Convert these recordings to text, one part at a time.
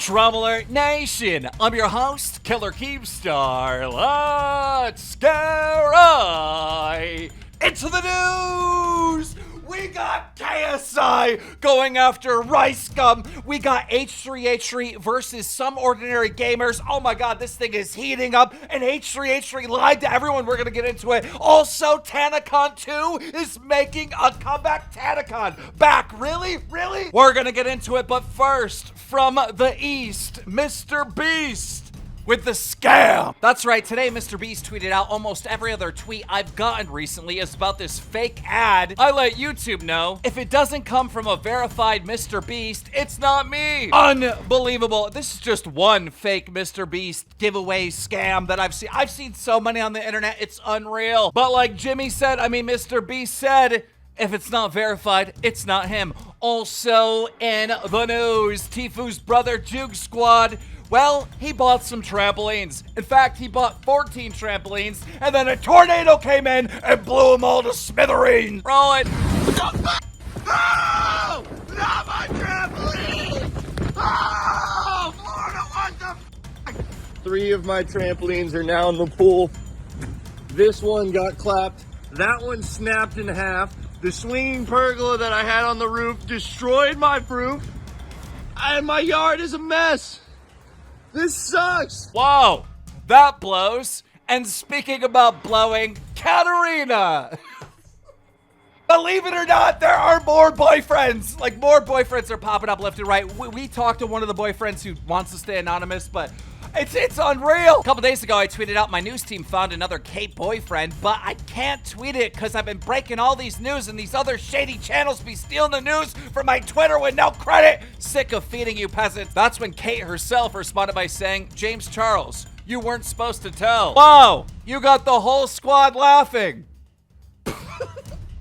Troubler Nation, I'm your host, Killer Keemstar. Let's get right into the news! We got KSI going after Ricegum. We got H3H3 versus some ordinary gamers. Oh my god, this thing is heating up. And H3H3 lied to everyone. We're going to get into it. Also, TanaCon 2 is making a comeback. TanaCon back. Really? Really? We're going to get into it. But first, from the East, Mr. Beast with the scam. That's right, today Mr. Beast tweeted out almost every other tweet I've gotten recently is about this fake ad. I let YouTube know, if it doesn't come from a verified Mr. Beast, it's not me. Unbelievable. This is just one fake Mr. Beast giveaway scam that I've seen. I've seen so many on the internet, it's unreal. But like Jimmy said, Mr. Beast said, if it's not verified, it's not him. Also in the news, Tifu's brother Juke Squad, well, he bought some trampolines. In fact, he bought 14 trampolines, and then a tornado came in and blew them all to smithereens. Roll it. Oh! Not my trampoline! Oh! Florida, what the f***? 3 of my trampolines are now in the pool. This one got clapped. That one snapped in half. The swinging pergola that I had on the roof destroyed my roof. And my yard is a mess. This sucks! Whoa, that blows. And speaking about blowing, Katarina! Believe it or not, there are more boyfriends. Like, more boyfriends are popping up left and right. We talked to one of the boyfriends who wants to stay anonymous, but it's unreal. A couple days ago, I tweeted out my news team found another Kate boyfriend, but I can't tweet it because I've been breaking all these news and these other shady channels be stealing the news from my Twitter with no credit. Sick of feeding you peasants. That's when Kate herself responded by saying, James Charles, you weren't supposed to tell. Whoa, you got the whole squad laughing.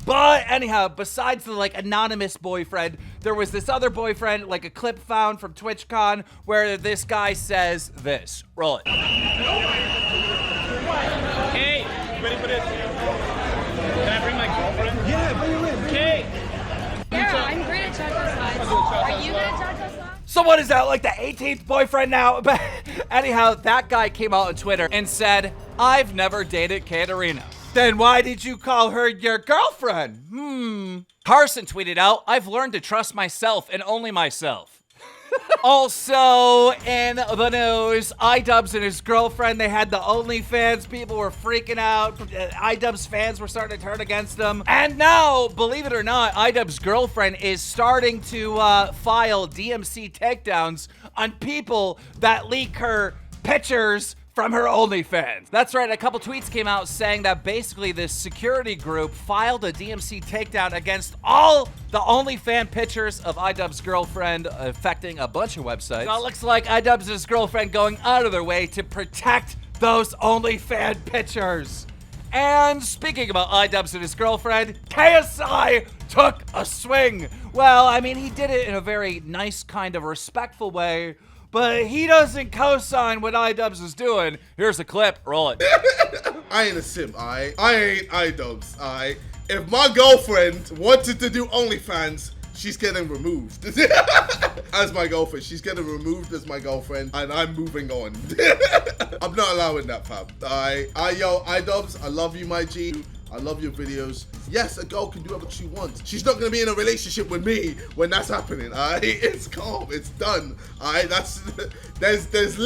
But anyhow, besides the like anonymous boyfriend, there was this other boyfriend, like a clip found from TwitchCon where this guy says this. Roll it. Hey, ready for this? Can I bring my girlfriend? Yeah, bring her in. Hey! Yeah, I'm great at chocolate slides. Are you good at chocolate slides? So what is that, like the 18th boyfriend now? But anyhow, that guy came out on Twitter and said, I've never dated Katarina. Then why did you call her your girlfriend? Carson tweeted out, I've learned to trust myself and only myself. Also in the news, iDubbbz and his girlfriend, they had the OnlyFans. People were freaking out. iDubbbz fans were starting to turn against them. And now, believe it or not, iDubbbz's girlfriend is starting to file DMC takedowns on people that leak her pictures from her OnlyFans. That's right, a couple tweets came out saying that basically this security group filed a DMC takedown against all the OnlyFans pictures of iDubbbz's girlfriend, affecting a bunch of websites. So it looks like iDubbbz's girlfriend going out of their way to protect those OnlyFans pictures. And speaking about iDubbbz and his girlfriend, KSI took a swing. Well, I mean, he did it in a very nice, kind of respectful way, but he doesn't co-sign what iDubbbz is doing. Here's a clip, roll it. I ain't a simp, alright? I ain't iDubbbz, alright? If my girlfriend wanted to do OnlyFans, she's getting removed. As my girlfriend, she's getting removed as my girlfriend, and I'm moving on. I'm not allowing that, fam, alright? Yo, iDubbbz, I love you, my G. I love your videos. Yes, a girl can do whatever she wants. She's not gonna be in a relationship with me when that's happening, alright? It's calm, it's done, alright? There's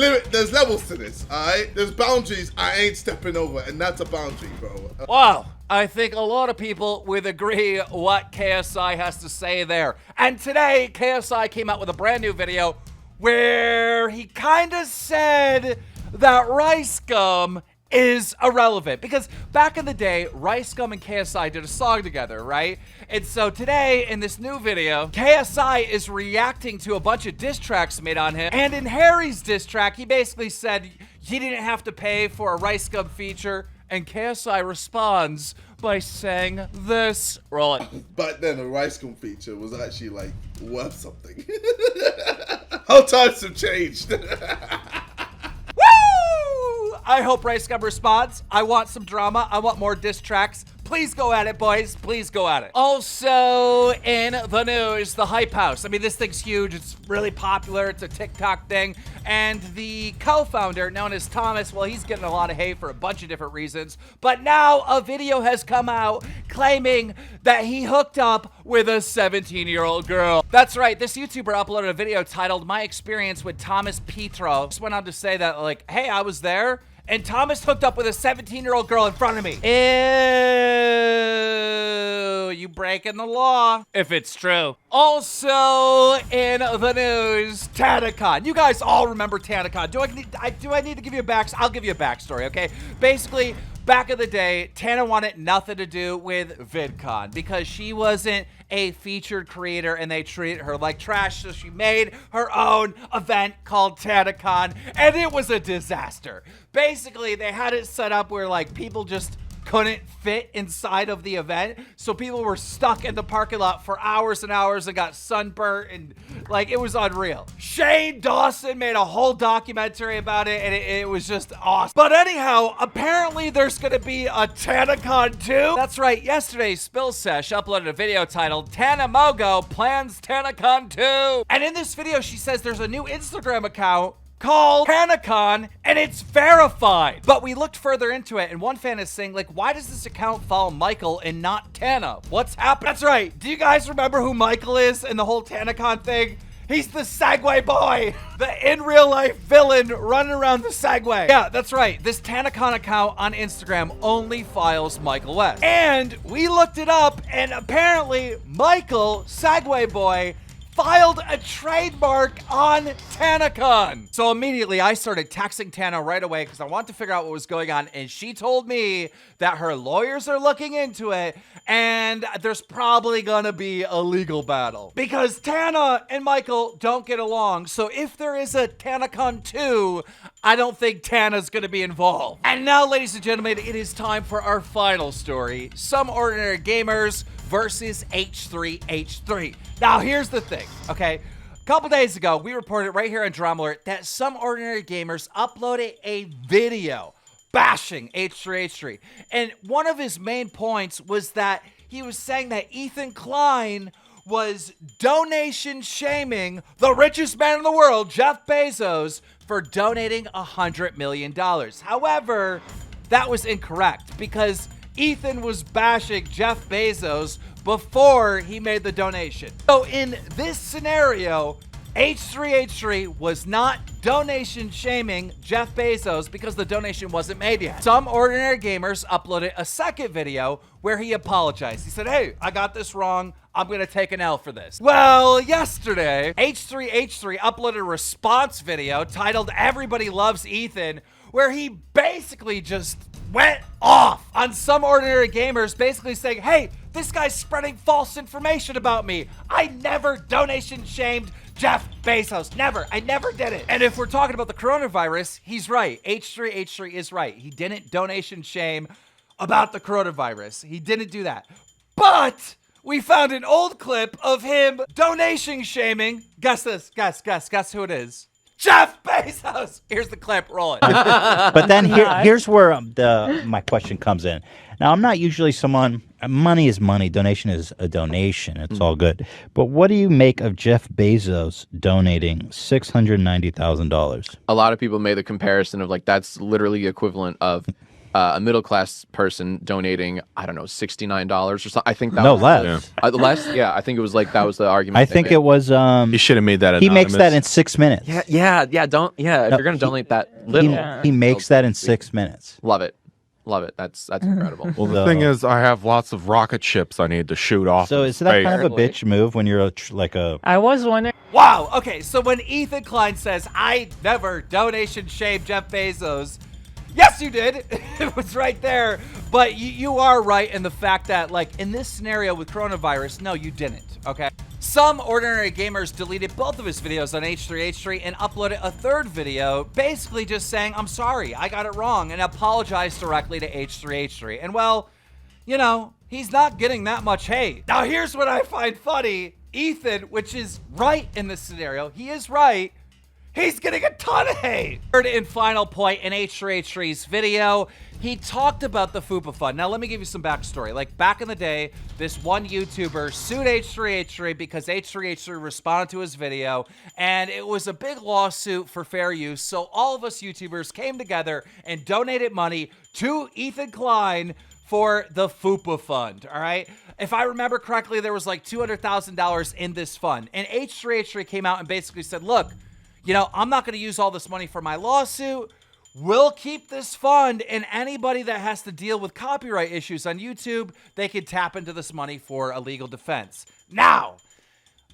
levels to this, alright? There's boundaries I ain't stepping over, and that's a boundary, bro. Wow, I think a lot of people would agree what KSI has to say there. And today, KSI came out with a brand new video where he kind of said that Ricegum is irrelevant, because back in the day, Ricegum and KSI did a song together, right? And so today, in this new video, KSI is reacting to a bunch of diss tracks made on him, and in Harry's diss track, he basically said he didn't have to pay for a Ricegum feature, and KSI responds by saying this. Roll it. Back then, a Ricegum feature was actually, like, worth something. How times have changed. I hope Ricegum responds. I want some drama. I want more diss tracks. Please go at it, boys. Please go at it. Also in the news, the Hype House. I mean, this thing's huge. It's really popular. It's a TikTok thing. And the co-founder, known as Thomas, well, he's getting a lot of hate for a bunch of different reasons. But now a video has come out claiming that he hooked up with a 17-year-old girl. That's right. This YouTuber uploaded a video titled My Experience with Thomas Petro. Just went on to say that, like, hey, I was there. And Thomas hooked up with a 17-year-old girl in front of me. Ew, you breaking the law, if it's true. Also in the news, TanaCon. You guys all remember TanaCon. Do I need to give you a backstory? I'll give you a backstory, okay? Basically, back in the day, Tana wanted nothing to do with VidCon because she wasn't a featured creator and they treated her like trash, so she made her own event called TanaCon, and it was a disaster. Basically, they had it set up where like people just couldn't fit inside of the event, so people were stuck in the parking lot for hours and hours and got sunburnt, and like it was unreal. Shane Dawson made a whole documentary about it, and it was just awesome. But anyhow, apparently there's gonna be a TanaCon 2. That's right, yesterday Spill Sesh uploaded a video titled Tana Mogo Plans TanaCon 2. And in this video she says there's a new Instagram account called TanaCon, and it's verified. But we looked further into it, and one fan is saying, like, why does this account follow Michael and not Tana? What's happening? That's right. Do you guys remember who Michael is in the whole TanaCon thing? He's the Segway boy, the in real life villain running around the Segway. Yeah, that's right. This TanaCon account on Instagram only files Michael West. And we looked it up, and apparently Michael, Segway boy, filed a trademark on TanaCon. So immediately I started texting Tana right away because I wanted to figure out what was going on, and she told me that her lawyers are looking into it and there's probably gonna be a legal battle because Tana and Michael don't get along. So if there is a TanaCon 2, I don't think Tana's gonna be involved. And now, ladies and gentlemen, it is time for our final story. Some Ordinary Gamers versus H3H3. Now, here's the thing, okay? A couple days ago, we reported right here on Drama Alert that Some Ordinary Gamers uploaded a video bashing H3H3. And one of his main points was that he was saying that Ethan Klein was donation shaming the richest man in the world, Jeff Bezos, for donating $100 million. However, that was incorrect because Ethan was bashing Jeff Bezos before he made the donation. So in this scenario, H3H3 was not donation shaming Jeff Bezos because the donation wasn't made yet. Some Ordinary Gamers uploaded a second video where he apologized. He said, hey, I got this wrong. I'm gonna take an L for this. Well, yesterday, H3H3 uploaded a response video titled Everybody Loves Ethan, where he basically just went off on Some Ordinary Gamers, basically saying, hey, this guy's spreading false information about me. I never donation shamed Jeff Bezos. Never. I never did it. And if we're talking about the coronavirus, he's right. H3H3 is right. He didn't donation shame about the coronavirus. He didn't do that. But we found an old clip of him donation shaming. Guess this. Guess who it is. Jeff Bezos. Here's the clip. Roll it. But then here's where my question comes in. Now, I'm not usually someone. Money is money. Donation is a donation. It's all good. But what do you make of Jeff Bezos donating $690,000? A lot of people made the comparison of like that's literally equivalent of a middle class person donating, I don't know, $69 or something. I think that no was less. Less. Yeah, I think it was like that was the argument. I think it was. He should have made that. He makes that in 6 minutes. Yeah. If you're gonna donate that little, he makes that in 6 minutes. Love it. That's incredible. Well, the thing is, I have lots of rocket ships I need to shoot off. So is that kind of a bitch move when you're like a? I was wondering. Wow. Okay. So when Ethan Klein says, "I never donation shamed Jeff Bezos," yes, you did. It was right there. But you are right in the fact that, like, in this scenario with coronavirus, no, you didn't. Okay. Some Ordinary Gamers deleted both of his videos on H3H3 and uploaded a third video, basically just saying, I'm sorry, I got it wrong, and apologized directly to H3H3. And well, you know, he's not getting that much hate. Now here's what I find funny. Ethan, which is right in this scenario, he is right, He's getting a ton of hate. Third and final point in H3H3's video, he talked about the FUPA fund. Now, let me give you some backstory. Like, back in the day, this one YouTuber sued H3H3 because H3H3 responded to his video, and it was a big lawsuit for fair use. So all of us YouTubers came together and donated money to Ethan Klein for the FUPA fund, all right? If I remember correctly, there was like $200,000 in this fund. And H3H3 came out and basically said, look, you know, I'm not going to use all this money for my lawsuit. We'll keep this fund, and anybody that has to deal with copyright issues on YouTube, they can tap into this money for a legal defense. Now,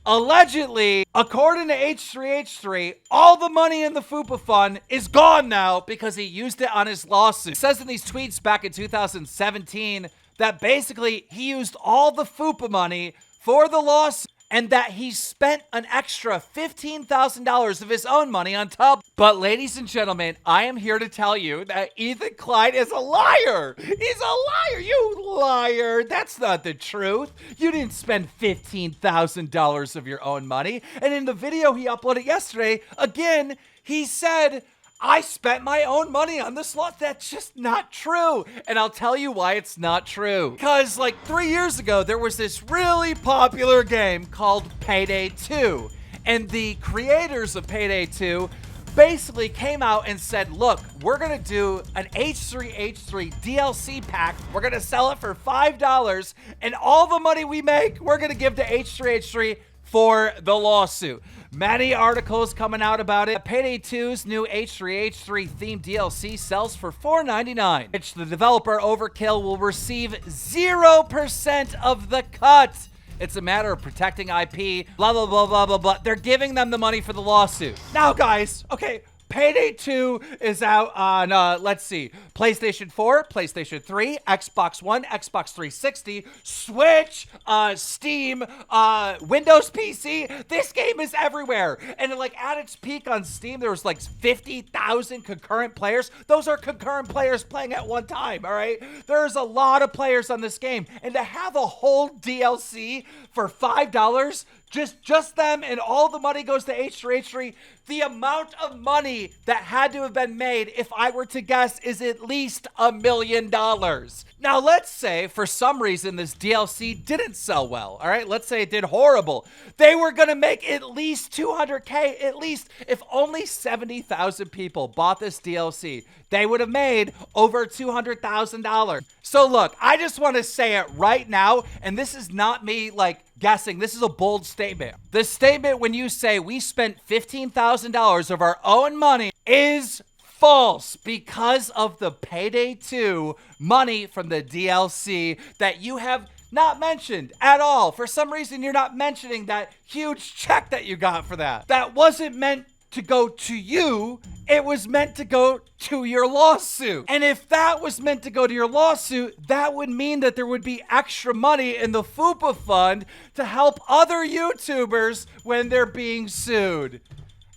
allegedly, according to H3H3, all the money in the FUPA fund is gone now because he used it on his lawsuit. It says in these tweets back in 2017 that basically he used all the FUPA money for the lawsuit, and that he spent an extra $15,000 of his own money on top. But ladies and gentlemen, I am here to tell you that Ethan Klein is a liar. He's a liar, you liar. That's not the truth. You didn't spend $15,000 of your own money. And in the video he uploaded yesterday, again, he said, I spent my own money on this lot. That's just not true. And I'll tell you why it's not true. Because like 3 years ago, there was this really popular game called Payday 2. And the creators of Payday 2 basically came out and said, look, we're going to do an H3H3 DLC pack. We're going to sell it for $5. And all the money we make, we're going to give to H3H3 for the lawsuit. Many articles coming out about it. Payday 2's new H3H3 themed DLC sells for $4.99, which the developer Overkill will receive 0% of the cut. It's a matter of protecting IP, blah, blah, blah, blah, blah, blah. They're giving them the money for the lawsuit. Now, guys, okay, Payday 2 is out on, let's see, PlayStation 4, PlayStation 3, Xbox One, Xbox 360, Switch, Steam, Windows PC. This game is everywhere. And like at its peak on Steam, there was like 50,000 concurrent players. Those are concurrent players playing at one time, all right? There's a lot of players on this game. And to have a whole DLC for $5, just them, and all the money goes to H3H3. The amount of money that had to have been made, if I were to guess, is at least $1 million. Now, let's say for some reason this DLC didn't sell well, all right? Let's say it did horrible. They were gonna make at least $200K, at least. If only 70,000 people bought this DLC, they would have made over $200,000. So look, I just want to say it right now, and this is not me like guessing. This is a bold statement. The statement when you say we spent $15,000 of our own money is false because of the Payday 2 money from the DLC that you have not mentioned at all. For some reason, you're not mentioning that huge check that you got for that. That wasn't meant to go to you. It was meant to go to your lawsuit. And if that was meant to go to your lawsuit, that would mean that there would be extra money in the FUPA fund to help other YouTubers when they're being sued.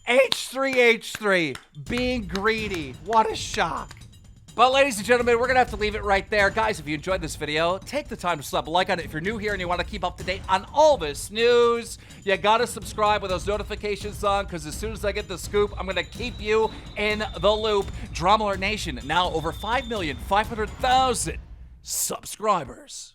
H3H3 being greedy. What a shock. But ladies and gentlemen, we're going to have to leave it right there. Guys, if you enjoyed this video, take the time to slap a like on it. If you're new here and you want to keep up to date on all this news, you got to subscribe with those notifications on, because as soon as I get the scoop, I'm going to keep you in the loop. Drama Alert Nation, now over 5,500,000 subscribers.